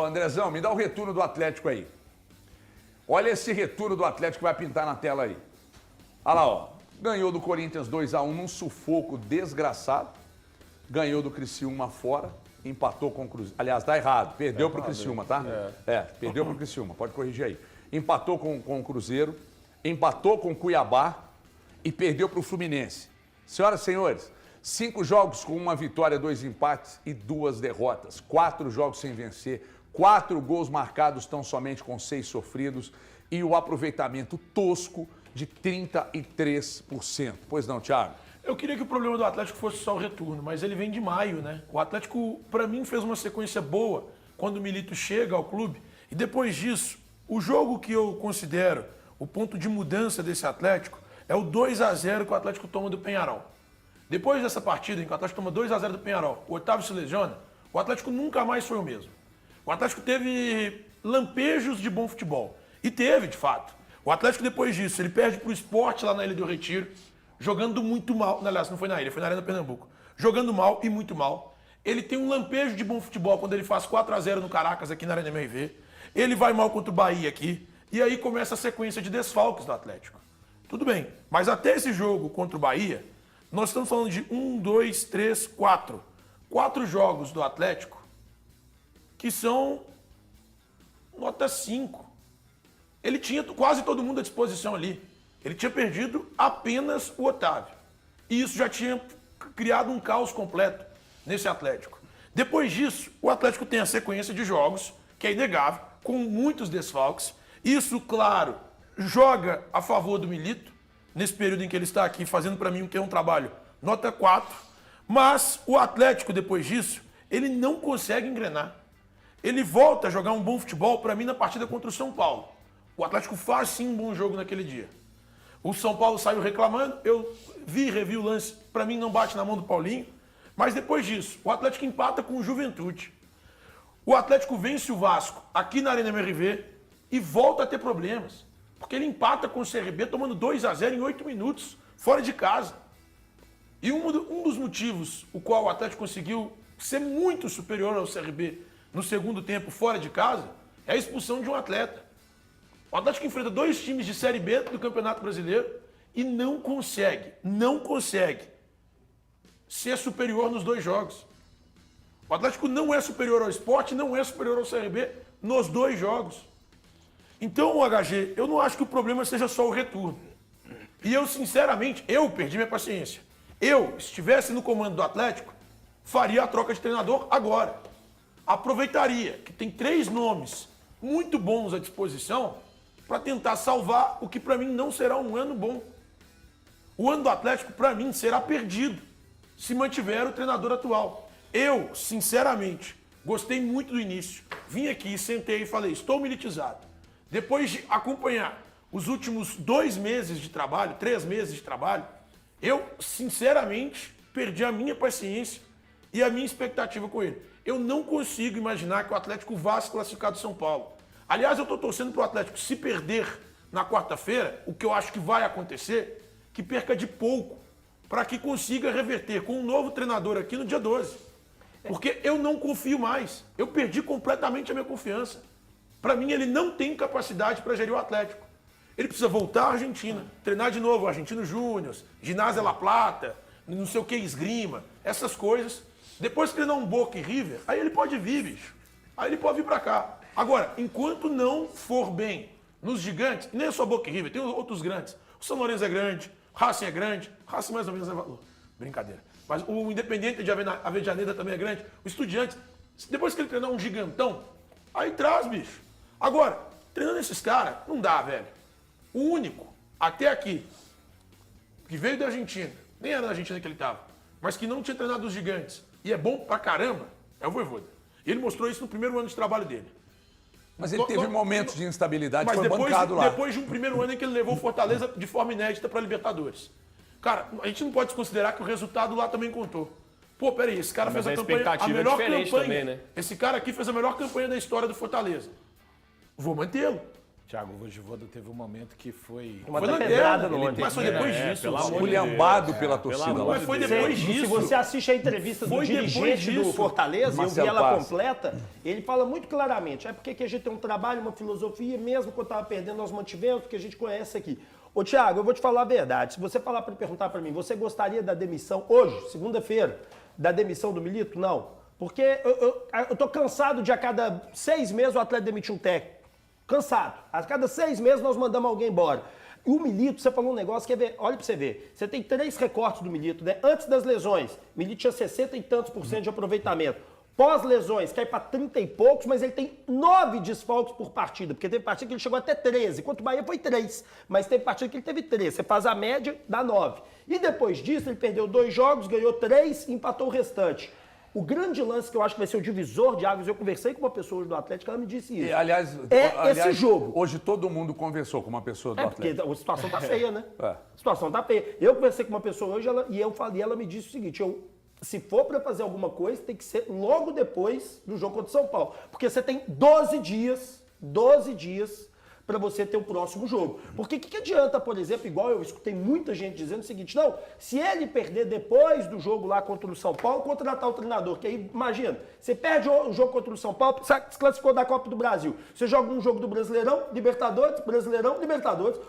Ô, Andrezão, me dá o retorno do Atlético aí. Olha esse retorno do Atlético que vai pintar na tela aí. Olha lá, ó. Ganhou do Corinthians 2-1 num sufoco desgraçado. Ganhou do Criciúma fora. Empatou com o Cruzeiro. Aliás, tá errado. Perdeu pro Criciúma, tá? Perdeu pro Criciúma. Pode corrigir aí. Empatou com o Cruzeiro. Empatou com o Cuiabá. E perdeu pro Fluminense. Senhoras e senhores, 5 jogos com 1 vitória, 2 empates e 2 derrotas. 4 jogos sem vencer. 4 gols marcados tão somente com 6 sofridos. E o aproveitamento tosco de 33%. Pois não, Thiago? Eu queria que o problema do Atlético fosse só o retorno, mas ele vem de maio, né? O Atlético, para mim, fez uma sequência boa quando o Milito chega ao clube. E depois disso, o jogo que eu considero o ponto de mudança desse Atlético é o 2-0 que o Atlético toma do Peñarol. Depois dessa partida, em que o Atlético toma 2-0 do Peñarol, o Otávio se lesiona, o Atlético nunca mais foi o mesmo. O Atlético teve lampejos de bom futebol. E teve, de fato. O Atlético, depois disso, ele perde pro Sport lá na Ilha do Retiro, jogando muito mal. Aliás, não foi na Ilha, foi na Arena Pernambuco. Jogando mal e muito mal. Ele tem um lampejo de bom futebol quando ele faz 4-0 no Caracas, aqui na Arena MRV. Ele vai mal contra o Bahia aqui. E aí começa a sequência de desfalques do Atlético. Tudo bem, mas até esse jogo contra o Bahia, nós estamos falando de 1, 2, 3, 4. 4 jogos do Atlético que são nota 5. Ele tinha quase todo mundo à disposição ali. Ele tinha perdido apenas o Otávio. E isso já tinha criado um caos completo nesse Atlético. Depois disso, o Atlético tem a sequência de jogos, que é inegável, com muitos desfalques. Isso, claro, joga a favor do Milito, nesse período em que ele está aqui, fazendo para mim um trabalho nota 4. Mas o Atlético, depois disso, ele não consegue engrenar. Ele volta a jogar um bom futebol, para mim, na partida contra o São Paulo. O Atlético faz sim um bom jogo naquele dia. O São Paulo saiu reclamando, eu revi o lance, para mim não bate na mão do Paulinho. Mas depois disso, o Atlético empata com o Juventude. O Atlético vence o Vasco aqui na Arena MRV e volta a ter problemas. Porque ele empata com o CRB tomando 2-0 em 8 minutos, fora de casa. E um dos motivos o qual o Atlético conseguiu ser muito superior ao CRB no segundo tempo, fora de casa, é a expulsão de um atleta. O Atlético enfrenta 2 times de Série B do Campeonato Brasileiro e não consegue ser superior nos 2 jogos. O Atlético não é superior ao Sport, não é superior ao CRB nos 2 jogos. Então, o HG, eu não acho que o problema seja só o retorno. E eu, sinceramente, perdi minha paciência. Eu, se estivesse no comando do Atlético, faria a troca de treinador agora. Aproveitaria que tem 3 nomes muito bons à disposição para tentar salvar o que para mim não será um ano bom. O ano do Atlético, para mim, será perdido se mantiver o treinador atual. Eu, sinceramente, gostei muito do início. Vim aqui, sentei e falei, estou militizado. Depois de acompanhar os últimos 2 meses de trabalho, 3 meses de trabalho, eu, sinceramente, perdi a minha paciência e a minha expectativa com ele. Eu não consigo imaginar que o Atlético vá se classificar do São Paulo. Aliás, eu estou torcendo para o Atlético, se perder na quarta-feira, o que eu acho que vai acontecer, que perca de pouco, para que consiga reverter com um novo treinador aqui no dia 12. Porque eu não confio mais. Eu perdi completamente a minha confiança. Para mim, ele não tem capacidade para gerir o Atlético. Ele precisa voltar à Argentina, treinar de novo o Argentino Júnior, Ginásio La Plata, não sei o que, esgrima, essas coisas. Depois que treinar um Boca e River, aí ele pode vir, bicho. Aí ele pode vir para cá. Agora, enquanto não for bem nos gigantes, nem é só Boca e River, tem outros grandes. O São Lourenço é grande, Racing é grande, Racing mais ou menos é valor. Brincadeira. Mas o Independente de Avejaneda também é grande. O Estudiantes, depois que ele treinar um gigantão, aí traz, bicho. Agora, treinando esses caras, não dá, velho. O único, até aqui, que veio da Argentina, nem era da Argentina que ele tava, mas que não tinha treinado os gigantes, e é bom pra caramba, é o Vojvoda. E ele mostrou isso no primeiro ano de trabalho dele. Mas ele teve momentos de instabilidade, foi bancado lá. Depois de um primeiro ano em que ele levou o Fortaleza de forma inédita para Libertadores. Cara, a gente não pode desconsiderar que o resultado lá também contou. Pô, peraí, esse cara fez a campanha, a melhor campanha. Também, né? Esse cara aqui fez a melhor campanha da história do Fortaleza. Vou mantê-lo. Thiago, o Voivoda teve um momento que foi... Uma foi pedrada no ônibus. Mas foi depois disso. Esculhambado pela torcida lá. Mas foi depois Se disso. você assiste a entrevista do Foi dirigente depois do disso. Fortaleza, eu vi Marcelo ela Paz. completa, ele fala muito claramente, é porque que a gente tem um trabalho, uma filosofia, mesmo quando estava perdendo, nós mantivemos, porque a gente conhece aqui. Ô Thiago, eu vou te falar a verdade, se você perguntar para mim, você gostaria da demissão hoje, segunda-feira, da demissão do Milito? Não. Porque eu tô cansado de a cada 6 meses o atleta demitir um técnico. Cansado. A cada 6 meses nós mandamos alguém embora. E o Milito, você falou um negócio que olha pra você ver. Você tem 3 recortes do Milito, né? Antes das lesões, Milito tinha 60 e tantos % de aproveitamento. Pós-lesões, cai para 30 e poucos, mas ele tem 9 desfalques por partida. Porque teve partida que ele chegou até 13, enquanto o Bahia foi 3. Mas teve partida que ele teve 3. Você faz a média, dá 9. E depois disso, ele perdeu 2 jogos, ganhou 3 e empatou o restante. O grande lance que eu acho que vai ser o divisor de águas, eu conversei com uma pessoa hoje do Atlético, ela me disse isso. Aliás, esse jogo. Hoje todo mundo conversou com uma pessoa do Porque Atlético. a situação tá feia, né? É. A situação tá feia. Eu conversei com uma pessoa hoje ela me disse o seguinte, se for para fazer alguma coisa, tem que ser logo depois do jogo contra o São Paulo. Porque você tem 12 dias para você ter o próximo jogo. Porque o que adianta, por exemplo, igual eu escutei muita gente dizendo o seguinte, não, se ele perder depois do jogo lá contra o São Paulo, contratar o treinador, que aí, imagina, você perde o jogo contra o São Paulo, se classificou da Copa do Brasil, você joga um jogo do Brasileirão, Libertadores,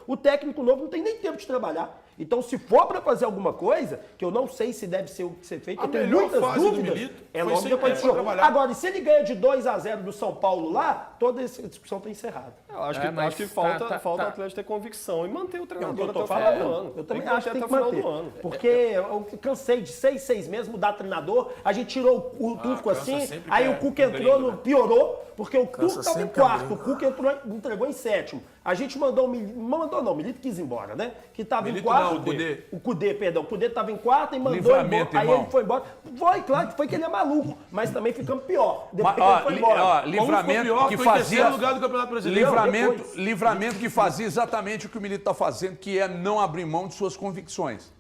o técnico novo não tem nem tempo de trabalhar. Então, se for para fazer alguma coisa, que eu não sei se deve ser feito, eu tenho muitas dúvidas, é logo depois do jogo. Agora, se ele ganha de 2-0 do São Paulo lá, toda essa discussão está encerrada. Eu acho que falta o Atlético ter convicção e manter o treinador até o final do ano. Eu também acho que tem que manter. Porque eu cansei de 6 meses mudar treinador, a gente tirou o Turco assim, aí o Cuca entrou, piorou, porque o Turco estava em quarto, o Cuca entregou em 7º. A gente mandou o Milito quis ir embora, né? Que estava em quarto. O Cudê estava em quarto e mandou Livramento, embora. Aí irmão. ele foi embora. Foi, claro que foi que ele é maluco, mas também ficamos pior. Depois que ele foi embora. Livramento que foi fazia terceiro lugar do Campeonato Brasileiro. Livramento que fazia exatamente o que o Milito está fazendo, que é não abrir mão de suas convicções.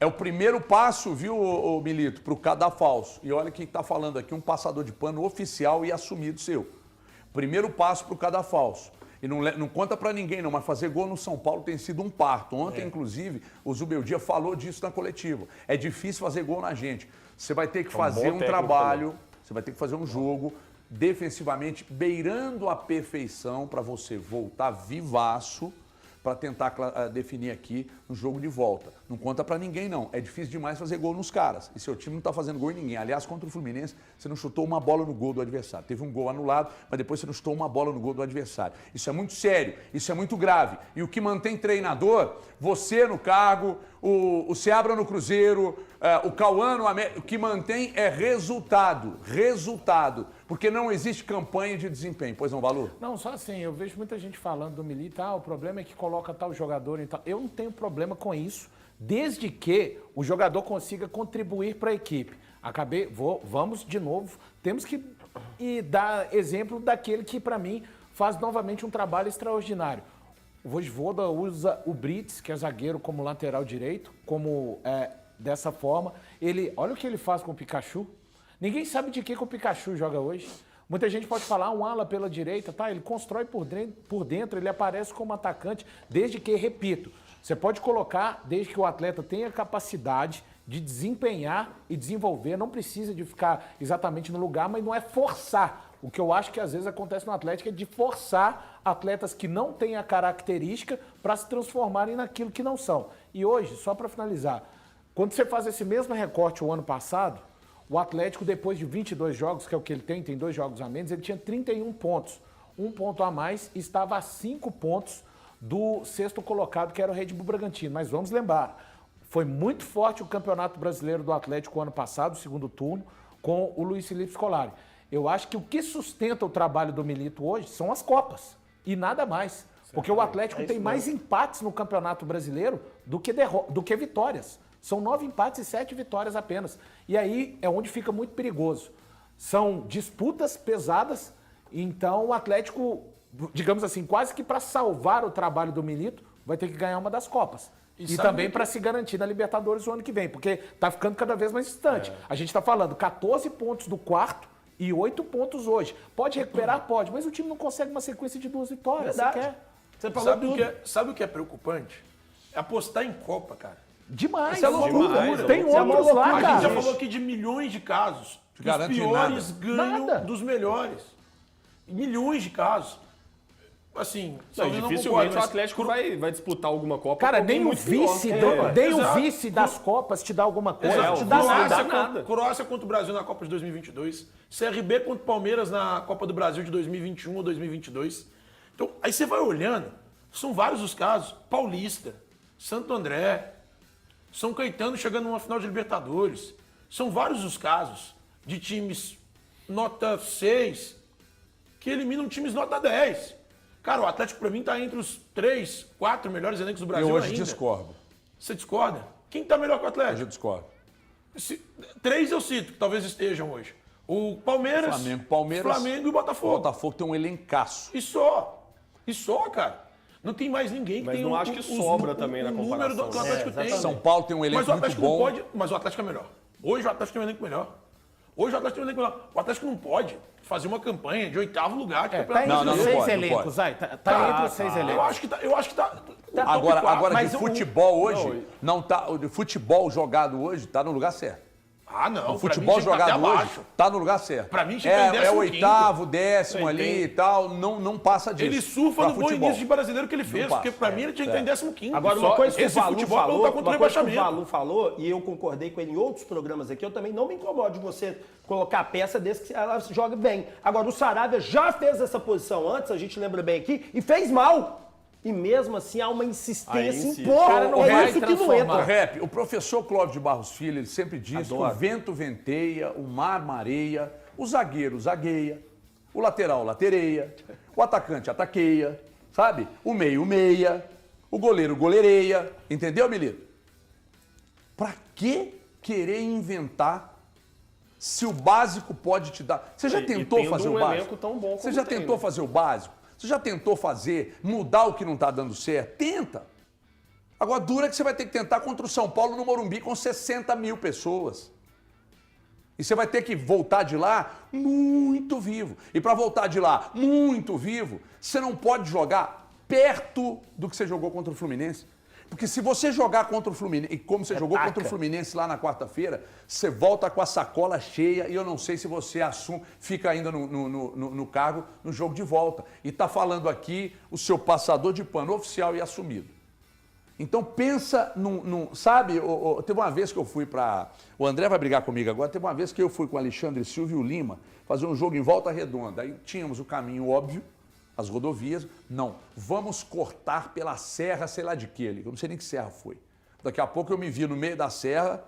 É o primeiro passo, viu, o Milito, para o cadafalso. E olha quem está falando aqui, um passador de pano oficial e assumido seu. Primeiro passo para o cadafalso. E não conta pra ninguém não, mas fazer gol no São Paulo tem sido um parto. Ontem, inclusive, o Zubeldia falou disso na coletiva. É difícil fazer gol na gente. Você vai ter que fazer um trabalho, você vai ter que fazer um jogo defensivamente beirando a perfeição para você voltar vivaço para tentar definir aqui no jogo de volta. Não conta pra ninguém, não. É difícil demais fazer gol nos caras. E seu time não tá fazendo gol em ninguém. Aliás, contra o Fluminense, você não chutou uma bola no gol do adversário. Teve um gol anulado, mas depois você não chutou uma bola no gol do adversário. Isso é muito sério, isso é muito grave. E o que mantém treinador, você no cargo, o Seabra no Cruzeiro, o Cauã no América, o que mantém é resultado. Resultado. Porque não existe campanha de desempenho. Pois não, Balu? Não, só assim, eu vejo muita gente falando do Milito, o problema é que coloca tal jogador e tal. Eu não tenho problema com isso, desde que o jogador consiga contribuir para a equipe. Vamos de novo, temos que dar exemplo daquele que, para mim, faz novamente um trabalho extraordinário. O Voivoda usa o Brits, que é zagueiro, como lateral direito, dessa forma. Olha o que ele faz com o Pikachu. Ninguém sabe de que o Pikachu joga hoje. Muita gente pode falar um ala pela direita, tá? Ele constrói por dentro, ele aparece como atacante, desde que, repito, você pode colocar, desde que o atleta tenha capacidade de desempenhar e desenvolver, não precisa de ficar exatamente no lugar, mas não é forçar. O que eu acho que às vezes acontece no Atlético é de forçar atletas que não têm a característica para se transformarem naquilo que não são. E hoje, só para finalizar, quando você faz esse mesmo recorte o ano passado, o Atlético, depois de 22 jogos, que é o que ele tem 2 jogos a menos, ele tinha 31 pontos. 1 ponto a mais e estava a 5 pontos do 6º colocado, que era o Red Bull Bragantino. Mas vamos lembrar, foi muito forte o Campeonato Brasileiro do Atlético ano passado, o segundo turno, com o Luiz Felipe Scolari. Eu acho que o que sustenta o trabalho do Milito hoje são as Copas e nada mais. Porque o Atlético tem mais empates no Campeonato Brasileiro do que vitórias. São 9 empates e 7 vitórias apenas. E aí é onde fica muito perigoso. São disputas pesadas, então o Atlético, digamos assim, quase que para salvar o trabalho do Milito, vai ter que ganhar uma das Copas. E também para se garantir na Libertadores o ano que vem, porque tá ficando cada vez mais distante. A gente está falando 14 pontos do quarto e 8 pontos hoje. Pode recuperar? Pode, mas o time não consegue uma sequência de 2 vitórias. Você quer? Você falou Sabe o que é preocupante? É apostar em Copa, cara. Demais. Isso é loucura. Demais, Tem Isso é outros loucura, lá, A gente já cara. falou aqui de milhões de casos. Que os Garante piores nada. ganham Nada. dos melhores. Milhões de casos. Assim, Não, talvez não dificilmente concordo, o mas Atlético vai disputar alguma Copa. Cara, com alguém nem o muito pior. vice, É, o exato. vice das Copas te dá alguma coisa. Exato. Te dá Croácia, nada. nada. Croácia contra o Brasil na Copa de 2022. CRB contra o Palmeiras na Copa do Brasil de 2021 ou 2022. Então, aí você vai olhando, são vários os casos. Paulista, Santo André, São Caetano chegando numa final de Libertadores. São vários os casos de times nota 6 que eliminam times nota 10. Cara, o Atlético pra mim tá entre os 3, 4 melhores elencos do Eu Brasil hoje ainda. discordo. Você discorda? Quem tá melhor que o Atlético? Hoje eu discordo. 3 eu cito, que talvez estejam hoje. O Palmeiras, Palmeiras, Flamengo e O Botafogo. Botafogo tem um elencaço. E só. E só, cara. Não tem mais ninguém que Mas tem não acho que sobra também na número do comparação. que o Atlético tem. São Paulo tem um elenco Mas o muito Atlético bom. não pode. Mas o Atlético é melhor. Hoje o Atlético tem um elenco melhor. Hoje o Atlético tem um elenco melhor. O Atlético não pode fazer uma campanha de 8º lugar de Tá campeonato entre Não, não os brasileiro. seis pode, não elencos, pode. vai. Tá entre os 6 Eu elencos. acho que tá. Agora Mas de o- futebol hoje, não tá. O de futebol jogado hoje tá no lugar certo. Ah, não. O futebol jogado hoje tá no lugar certo. Pra mim, tinha que tá em é o 15º. 8º, 10º ali e tal. Não passa disso. Ele surfa pra no bom futebol. início de brasileiro que ele fez, passa. porque pra mim ele tinha que estar em 15º. Agora, uma coisa que o esse Valu futebol falou, lutar contra o uma coisa que o rebaixamento. Valu falou, e eu concordei com ele em outros programas aqui, eu também não me incomodo de você colocar peça desse que ela joga bem. Agora, o Saravia já fez essa posição antes, a gente lembra bem aqui, e fez mal. E mesmo assim há uma insistência Aí em insiste. pôr. O cara não é vai isso que não transformar. entra. Rap, o professor Clóvis de Barros Filho, ele sempre diz que o vento venteia, o mar mareia, o zagueiro zagueia, o lateral latereia, o atacante ataqueia, sabe? O meio meia, o goleiro goleireia, entendeu, Milito? Pra que querer inventar se o básico pode te dar? Você já E tentou tendo fazer um o básico? elenco tão bom Você como já tem, tentou né? fazer o básico? Você já tentou mudar o que não está dando certo? Tenta. Agora, dura que você vai ter que tentar contra o São Paulo no Morumbi com 60 mil pessoas. E você vai ter que voltar de lá muito vivo. E para voltar de lá muito vivo, você não pode jogar perto do que você jogou contra o Fluminense. Porque se você jogar contra o Fluminense, e como você jogou contra o Fluminense lá na quarta-feira, você volta com a sacola cheia e eu não sei se você fica ainda no cargo no jogo de volta. E tá falando aqui o seu passador de pano oficial e assumido. Então pensa sabe, teve uma vez que eu fui para... O André vai brigar comigo agora, teve uma vez que eu fui com o Alexandre Silva e o Lima fazer um jogo em Volta Redonda. Aí tínhamos o caminho óbvio, as rodovias, não, vamos cortar pela serra, sei lá de que ali, eu não sei nem que serra foi. Daqui a pouco eu me vi no meio da serra,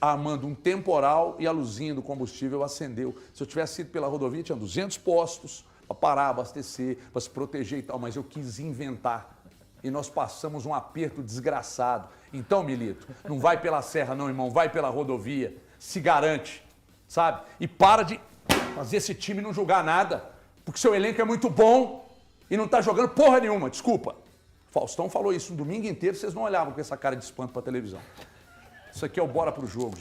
armando um temporal e a luzinha do combustível acendeu. Se eu tivesse ido pela rodovia, tinha 200 postos para parar, abastecer, para se proteger e tal, mas eu quis inventar. E nós passamos um aperto desgraçado. Então, Milito, não vai pela serra não, irmão, vai pela rodovia, se garante, sabe? E para de fazer esse time não jogar nada. Porque seu elenco é muito bom e não tá jogando porra nenhuma, desculpa. Faustão falou isso um domingo inteiro, vocês não olhavam com essa cara de espanto pra televisão. Isso aqui é o Bora pro Jogo.